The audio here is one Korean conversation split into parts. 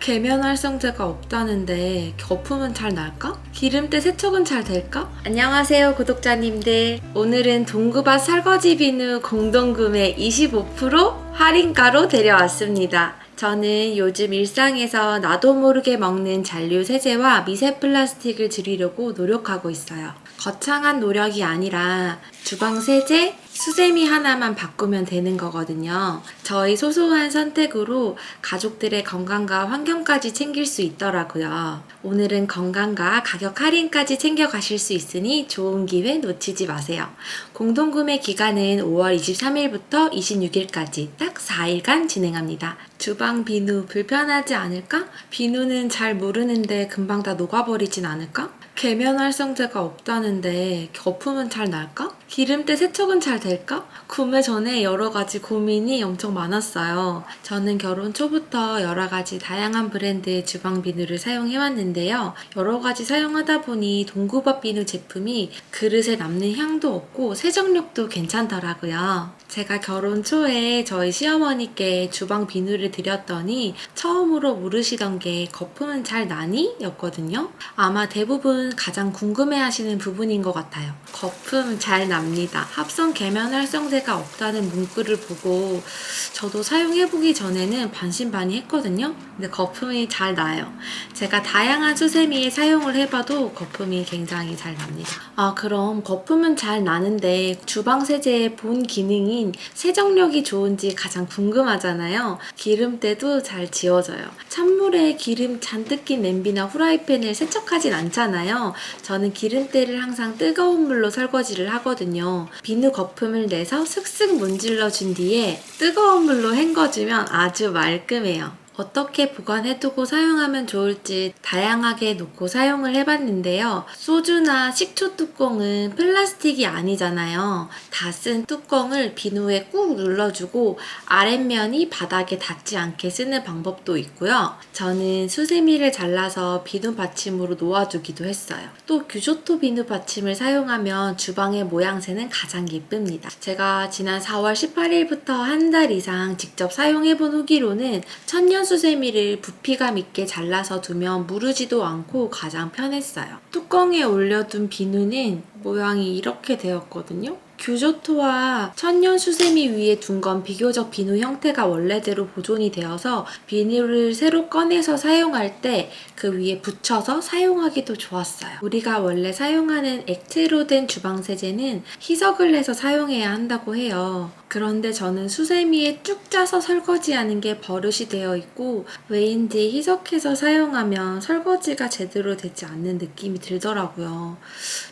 계면 활성제가 없다는데 거품은 잘 날까? 기름때 세척은 잘 될까? 안녕하세요 구독자님들. 오늘은 동구밭 설거지 비누 공동구매 25% 할인가로 데려왔습니다. 저는 요즘 일상에서 나도 모르게 먹는 잔류 세제와 미세 플라스틱을 줄이려고 노력하고 있어요. 거창한 노력이 아니라 주방 세제, 수세미 하나만 바꾸면 되는 거거든요. 저희 소소한 선택으로 가족들의 건강과 환경까지 챙길 수 있더라고요. 오늘은 건강과 가격 할인까지 챙겨가실 수 있으니 좋은 기회 놓치지 마세요. 공동구매 기간은 5월 23일부터 26일까지 딱 4일간 진행합니다. 주방 비누 불편하지 않을까? 비누는 잘 무르는데 금방 다 녹아버리진 않을까? 계면 활성제가 없다는데 거품은 잘 날까? 기름때 세척은 잘 될까? 구매 전에 여러 가지 고민이 엄청 많았어요. 저는 결혼 초부터 여러 가지 다양한 브랜드의 주방 비누를 사용해왔는데요. 여러 가지 사용하다 보니 동구밭 비누 제품이 그릇에 남는 향도 없고 세정력도 괜찮더라고요. 제가 결혼 초에 저희 시어머니께 주방 비누를 드렸더니 처음으로 물으시던 게 거품은 잘 나니? 였거든요. 아마 대부분 가장 궁금해하시는 부분인 것 같아요. 거품 잘 납니다. 합성 계면 활성제가 없다는 문구를 보고 저도 사용해보기 전에는 반신반의했거든요. 근데 거품이 잘 나요. 제가 다양한 수세미에 사용을 해봐도 거품이 굉장히 잘 납니다. 그럼 거품은 잘 나는데 주방 세제의 본 기능인 세정력이 좋은지 가장 궁금하잖아요. 기름때도 잘 지워져요. 찬물에 기름 잔뜩 낀 냄비나 후라이팬을 세척하진 않잖아요. 저는 기름때를 항상 뜨거운 물로 설거지를 하거든요. 비누 거품을 내서 슥슥 문질러 준 뒤에 뜨거운 물로 헹궈주면 아주 말끔해요. 어떻게 보관해두고 사용하면 좋을지 다양하게 놓고 사용을 해봤는데요. 소주나 식초 뚜껑은 플라스틱이 아니잖아요. 다 쓴 뚜껑을 비누에 꾹 눌러주고 아랫면이 바닥에 닿지 않게 쓰는 방법도 있고요. 저는 수세미를 잘라서 비누 받침으로 놓아두기도 했어요. 또 규조토 비누 받침을 사용하면 주방의 모양새는 가장 예쁩니다. 제가 지난 4월 18일부터 한 달 이상 직접 사용해본 후기로는 천년 수세미를 부피감 있게 잘라서 두면 무르지도 않고 가장 편했어요. 뚜껑에 올려둔 비누는 모양이 이렇게 되었거든요. 규조토와 천년 수세미 위에 둔 건 비교적 비누 형태가 원래대로 보존이 되어서 비누를 새로 꺼내서 사용할 때 그 위에 붙여서 사용하기도 좋았어요. 우리가 원래 사용하는 액체로 된 주방 세제는 희석을 해서 사용해야 한다고 해요. 그런데 저는 수세미에 쭉 짜서 설거지하는 게 버릇이 되어 있고 왜인지 희석해서 사용하면 설거지가 제대로 되지 않는 느낌이 들더라고요.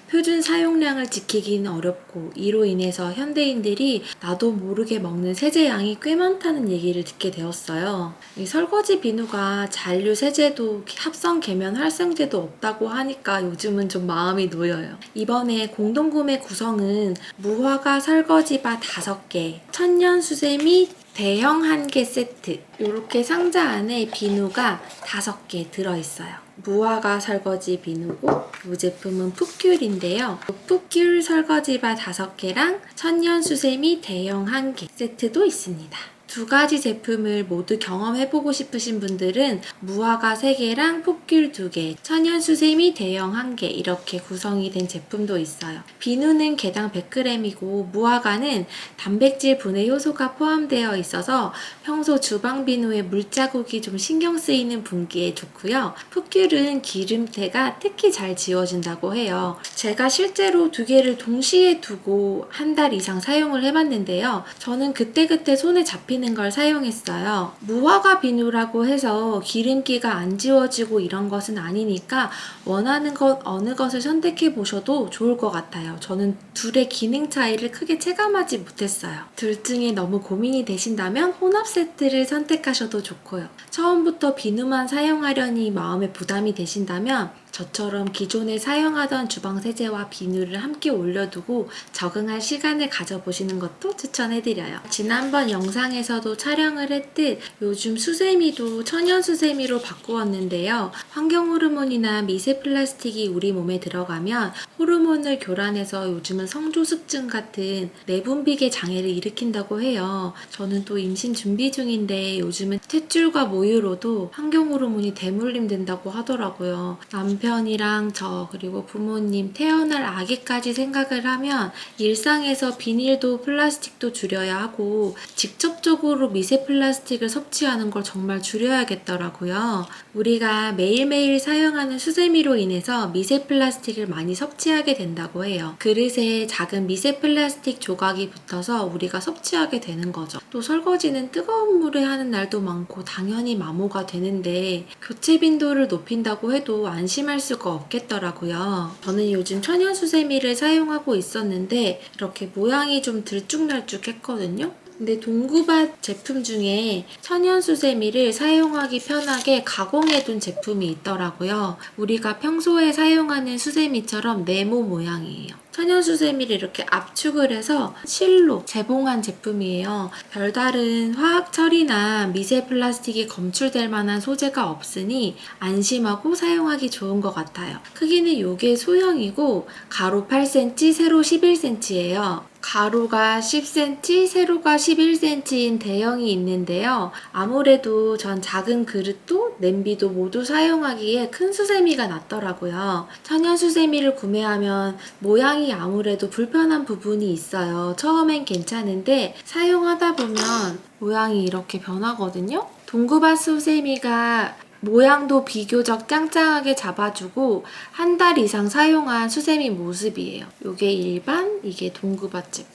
표준 사용량을 지키기는 어렵고 이로 인해서 현대인들이 나도 모르게 먹는 세제량이 꽤 많다는 얘기를 듣게 되었어요. 이 설거지 비누가 잔류 세제도 합성 계면 활성제도 없다고 하니까 요즘은 좀 마음이 놓여요. 이번에 공동구매 구성은 무화과 설거지바 5개, 천년 수세미 대형 1개 세트, 이렇게 상자 안에 비누가 5개 들어있어요. 무화과 설거지 비누고 이 제품은 풋귤인데요. 풋귤 설거지바 5개랑 천년 수세미 대형 1개 세트도 있습니다. 두 가지 제품을 모두 경험해보고 싶으신 분들은 무화과 3개랑 풋귤 2개, 천연 수세미 대형 1개 이렇게 구성이 된 제품도 있어요. 비누는 개당 100g이고 무화과는 단백질 분해 효소가 포함되어 있어서 평소 주방 비누에 물자국이 좀 신경 쓰이는 분기에 좋고요. 풋귤은 기름때가 특히 잘 지워진다고 해요. 제가 실제로 2개를 동시에 두고 한 달 이상 사용을 해봤는데요. 저는 그때그때 손에 잡히는 걸 사용했어요. 무화과 비누라고 해서 기름기가 안 지워지고 이런 것은 아니니까 원하는 것 어느 것을 선택해 보셔도 좋을 것 같아요. 저는 둘의 기능 차이를 크게 체감하지 못했어요. 둘 중에 너무 고민이 되신다면 혼합 세트를 선택하셔도 좋고요. 처음부터 비누만 사용하려니 마음에 부담이 되신다면 저처럼 기존에 사용하던 주방 세제와 비누를 함께 올려두고 적응할 시간을 가져보시는 것도 추천해드려요. 지난번 영상에서도 촬영을 했듯 요즘 수세미도 천연 수세미로 바꾸었는데요. 환경 호르몬이나 미세 플라스틱이 우리 몸에 들어가면 호르몬을 교란해서 요즘은 성조숙증 같은 내분비계 장애를 일으킨다고 해요. 저는 또 임신 준비 중인데 요즘은 탯줄과 모유로도 환경 호르몬이 대물림 된다고 하더라고요. 남편이랑 저 그리고 부모님 태어날 아기까지 생각을 하면 일상에서 비닐도 플라스틱도 줄여야 하고 직접적으로 미세 플라스틱을 섭취하는 걸 정말 줄여야겠더라고요. 우리가 매일매일 사용하는 수세미로 인해서 미세 플라스틱을 많이 섭취하게 된다고 해요. 그릇에 작은 미세 플라스틱 조각이 붙어서 우리가 섭취하게 되는 거죠. 또 설거지는 뜨거운 물에 하는 날도 많고 당연히 마모가 되는데 교체 빈도를 높인다고 해도 안심할 수가 없겠더라고요. 저는 요즘 천연 수세미를 사용하고 있었는데 이렇게 모양이 좀 들쭉날쭉했거든요. 근데 동구밭 제품 중에 천연 수세미를 사용하기 편하게 가공해둔 제품이 있더라고요. 우리가 평소에 사용하는 수세미처럼 네모 모양이에요. 천연 수세미를 이렇게 압축을 해서 실로 재봉한 제품이에요. 별다른 화학 처리나 미세 플라스틱이 검출될 만한 소재가 없으니 안심하고 사용하기 좋은 것 같아요. 크기는 이게 소형이고 가로 8cm, 세로 11cm예요. 가로가 10cm, 세로가 11cm인 대형이 있는데요. 아무래도 전 작은 그릇도 냄비도 모두 사용하기에 큰 수세미가 낫더라고요. 천연 수세미를 구매하면 모양이 아무래도 불편한 부분이 있어요. 처음엔 괜찮은데 사용하다 보면 모양이 이렇게 변하거든요. 동구밭 수세미가 모양도 비교적 짱짱하게 잡아주고 한 달 이상 사용한 수세미 모습이에요. 이게 일반, 이게 동구밭 제품.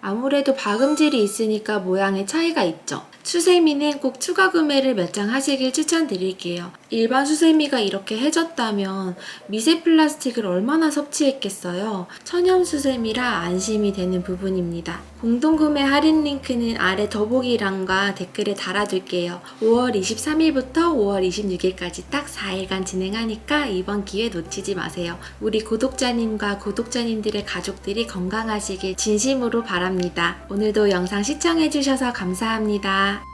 아무래도 박음질이 있으니까 모양에 차이가 있죠. 수세미는 꼭 추가 구매를 몇 장 하시길 추천드릴게요. 일반 수세미가 이렇게 해졌다면 미세 플라스틱을 얼마나 섭취했겠어요. 천연 수세미라 안심이 되는 부분입니다. 공동구매 할인 링크는 아래 더보기란과 댓글에 달아둘게요. 5월 23일부터 5월 26일까지 딱 4일간 진행하니까 이번 기회 놓치지 마세요. 우리 구독자님과 구독자님들의 가족들이 건강하시길 진심으로 바랍니다. 오늘도 영상 시청해주셔서 감사합니다.